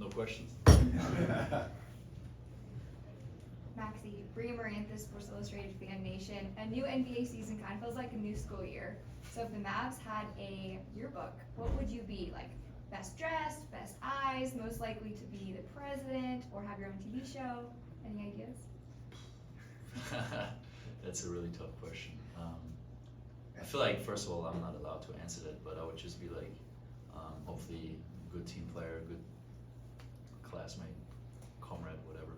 No questions? Maxi, Bria Moranthus, Sports Illustrated Fan Nation. A new NBA season kind of feels like a new school year. So if the Mavs had a yearbook, what would you be? Like best dressed, best eyes, most likely to be the president, or have your own TV show? Any ideas? That's a really tough question. I feel like, first of all, I'm not allowed to answer that, but I would just be like, hopefully, good team player, good classmate, comrade, whatever.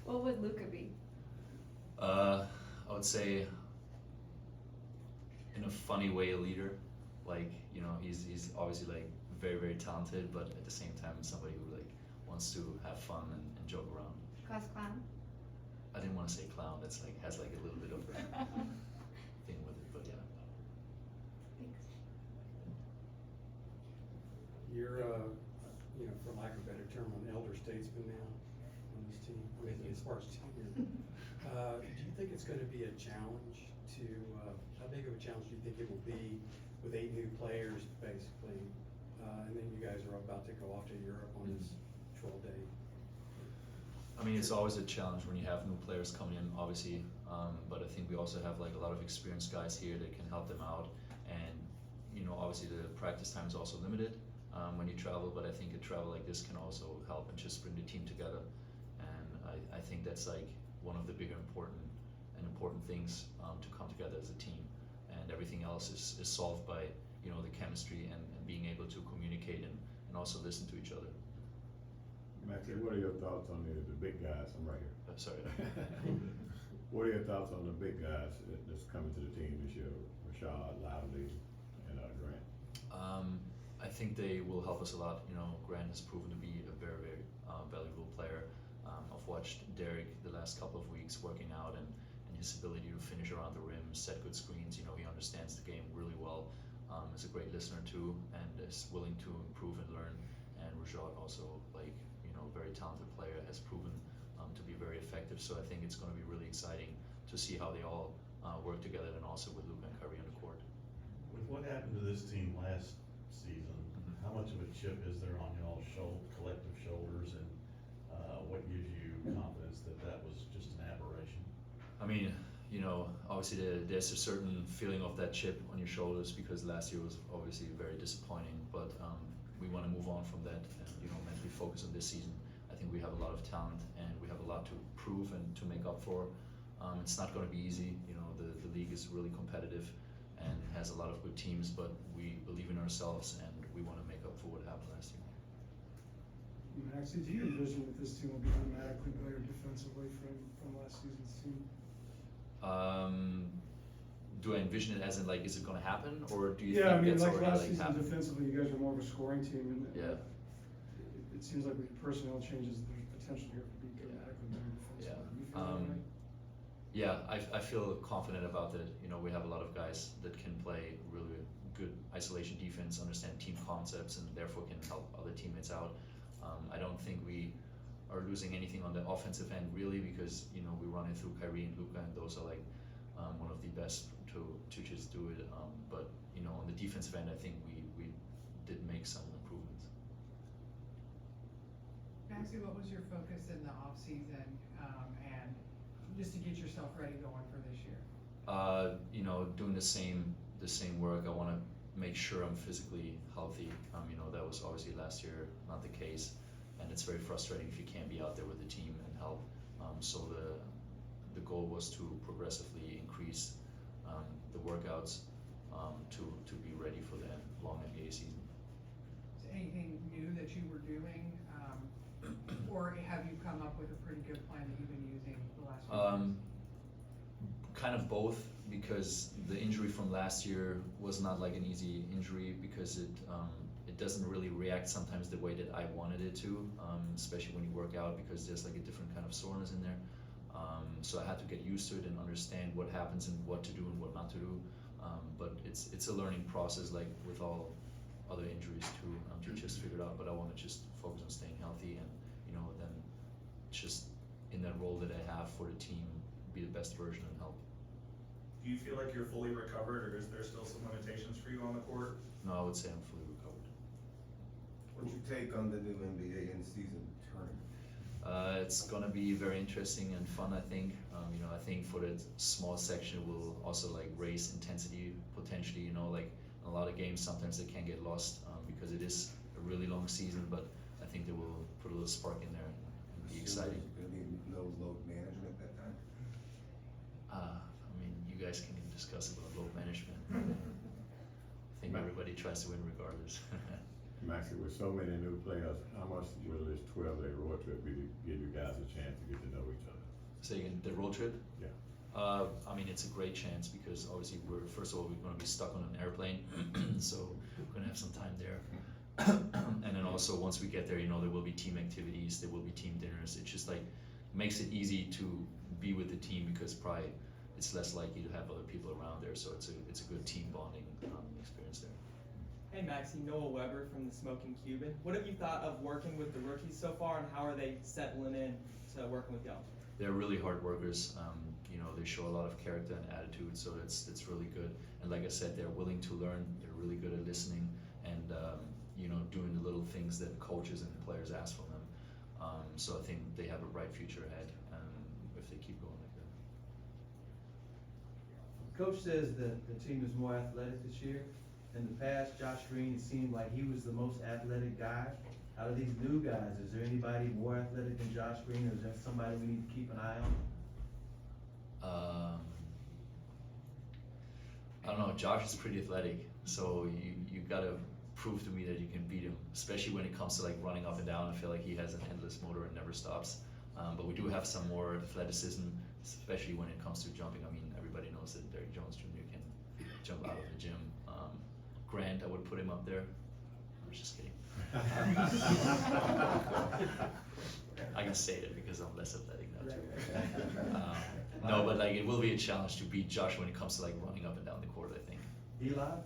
What would Luca be? I would say, in a funny way, a leader. Like, you know, he's obviously like very, very talented, but at the same time, somebody who like wants to have fun and joke around. Class clown? I didn't want to say clown. That's like has like a little bit of a thing with it, but yeah. Thanks. You're, you know, for lack of a better term, an elder statesman now on this team, I mean, as far as tenure. Do you think it's gonna be a challenge to, how big of a challenge do you think it will be with 8 new players, basically? And then you guys are about to go off to Europe on this 12-day. I mean, it's always a challenge when you have new players coming in, obviously, but I think we also have like a lot of experienced guys here that can help them out. And, you know, obviously the practice time is also limited when you travel, but I think a travel like this can also help and just bring the team together. And I think that's like one of the bigger important things to come together as a team. And everything else is solved by, you know, the chemistry and being able to communicate and also listen to each other. Maxi, what are your thoughts on the big guys? I'm right here. Sorry. What are your thoughts on the big guys that's coming to the team this year? Rashad, Lively, and Grant. I think they will help us a lot. You know, Grant has proven to be a very, very valuable player. I've watched Derek the last couple of weeks working out and his ability to finish around the rim, set good screens. You know, he understands the game really well. Is a great listener too, and is willing to improve and learn. And Rashad also, like, you know, very talented player, has proven to be very effective. So I think it's going to be really exciting to see how they all work together, and also with Luka and Kyrie on the court. With what happened to this team last season, how much of a chip is there on y'all's collective shoulders, and what gives you confidence that that was just an aberration? I mean, you know, obviously there's a certain feeling of that chip on your shoulders because last year was obviously very disappointing, but we want to move on from that and, you know, mentally focus on this season. I think we have a lot of talent and we have a lot to prove and to make up for. It's not going to be easy. You know, the league is really competitive and has a lot of good teams, but we believe in ourselves and we want to make up for what happened last year. Maxi, do you envision that this team will be dramatically better defensively from last season's team? Do I envision it as in like, is it going to happen, or do you Yeah, I think mean, that's like already last like season happened? defensively, you guys are more of a scoring team, and Yeah. it seems like with personnel changes, there's potential here to be dramatically better defensively. Yeah. You feel that way? Yeah, I feel confident about that. You know, we have a lot of guys that can play really good isolation defense, understand team concepts, and therefore can help other teammates out. I don't think we are losing anything on the offensive end really, because, you know, we run it through Kyrie and Luka, and those are like one of the best to just do it. But, you know, on the defensive end, I think we did make some improvements. Maxi, what was your focus in the off season, and just to get yourself ready going for this year? You know, doing the same work. I want to make sure I'm physically healthy. You know, that was obviously last year not the case, and it's very frustrating if you can't be out there with the team and help. So the goal was to progressively increase the workouts to be ready for the long NBA season. Is there anything new that you were doing, or have you come up with a pretty good plan that you've been using the last few months? Kind of both, because the injury from last year was not like an easy injury, because it doesn't really react sometimes the way that I wanted it to, especially when you work out, because there's like a different kind of soreness in there. So I had to get used to it and understand what happens and what to do and what not to do. But it's a learning process, like with all other injuries too, to just figure it out. But I want to just focus on staying healthy and, you know, then just in that role that I have for the team, be the best version and help. Do you feel like you're fully recovered, or is there still some limitations for you on the court? No, I would say I'm fully recovered. What's your take on the new NBA in-season tournament? It's gonna be very interesting and fun, I think. You know, I think for the small section, it will also like raise intensity potentially. You know, like in a lot of games, sometimes they can get lost because it is a really long season. But I think they will put a little spark in there and be exciting. There's gonna be no load management that time? I mean, you guys can discuss about load management. I think everybody tries to win regardless. Maxie, with so many new players, how much will this 12-day road trip be to give you guys a chance to get to know each other? So again, the road trip? Yeah. I mean, it's a great chance because obviously first of all, we're gonna be stuck on an airplane, so we're gonna have some time there. And then also, once we get there, you know, there will be team activities, there will be team dinners. It just like makes it easy to be with the team because probably it's less likely to have other people around there, so it's a good team bonding experience there. Hey Maxi, Noah Weber from the Smoking Cuban. What have you thought of working with the rookies so far, and how are they settling in to working with y'all? They're really hard workers. You know, they show a lot of character and attitude, so it's really good. And like I said, they're willing to learn. They're really good at listening and you know, doing the little things that coaches and players ask from them. So I think they have a bright future ahead if they keep going like that. Coach says that the team is more athletic this year. In the past, Josh Green, it seemed like he was the most athletic guy. Out of these new guys, is there anybody more athletic than Josh Green, or is that somebody we need to keep an eye on? I don't know. Josh is pretty athletic, so you gotta prove to me that you can beat him, especially when it comes to like running up and down. I feel like he has an endless motor and never stops. But we do have some more athleticism, especially when it comes to jumping. I mean, everybody knows that Derrick Jones Jr. can jump out of the gym. Grant, I would put him up there. I'm just kidding. I can say that because I'm less athletic now too. No, but like it will be a challenge to beat Josh when it comes to like running up and down the court, I think. Eli?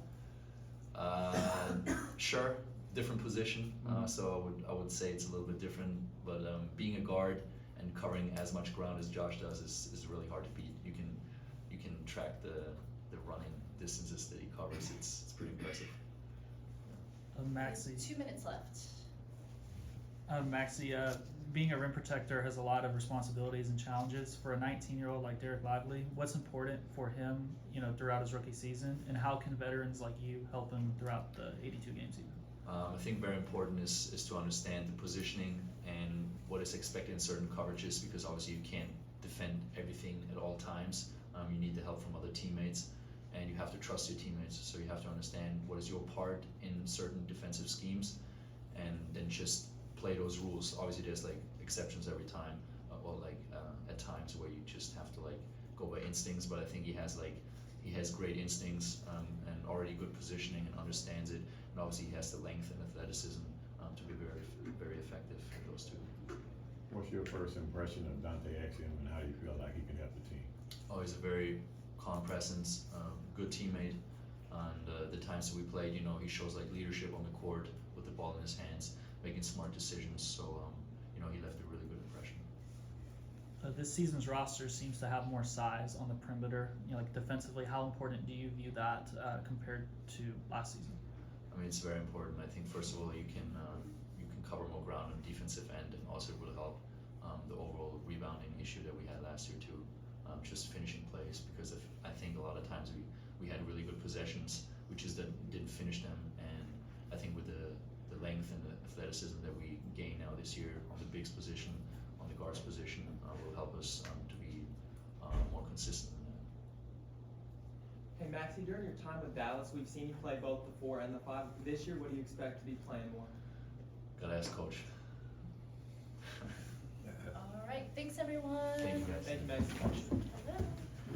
Sure, different position. So I would say it's a little bit different, but being a guard and covering as much ground as Josh does is really hard to beat. You can track the running distances that he covers. It's pretty impressive. Maxi. 2 minutes left. Maxi, being a rim protector has a lot of responsibilities and challenges for a 19-year-old like Derek Lively. What's important for him, you know, throughout his rookie season, and how can veterans like you help him throughout the 82-game season? I think very important is to understand the positioning and what is expected in certain coverages, because obviously you can't defend everything at all times. You need the help from other teammates, and you have to trust your teammates. So you have to understand what is your part in certain defensive schemes, and then just play those rules. Obviously there's like exceptions every time, or like at times where you just have to like go by instincts, but I think he has great instincts and already good positioning and understands it, and obviously he has the length and athleticism to be very, very effective in those two. What's your first impression of Dante Exum, and how do you feel like he can help the team? Oh, he's a very calm presence, good teammate, and the times that we played, you know, he shows like leadership on the court with the ball in his hands, making smart decisions. So, you know, he left a really good impression. This season's roster seems to have more size on the perimeter. You know, like defensively, how important do you view that compared to last season? I mean, it's very important. I think first of all, you can cover more ground on the defensive end, and also it will help the overall rebounding issue that we had last year too. Just finishing plays, because I think a lot of times we had really good possessions, we just didn't finish them, and I think with the length and the athleticism that we gain now this year on the bigs position, on the guards position, will help us to be more consistent in that. Hey Maxi, during your time with Dallas, we've seen you play both the 4 and the 5. This year, what do you expect to be playing more? Gotta ask coach.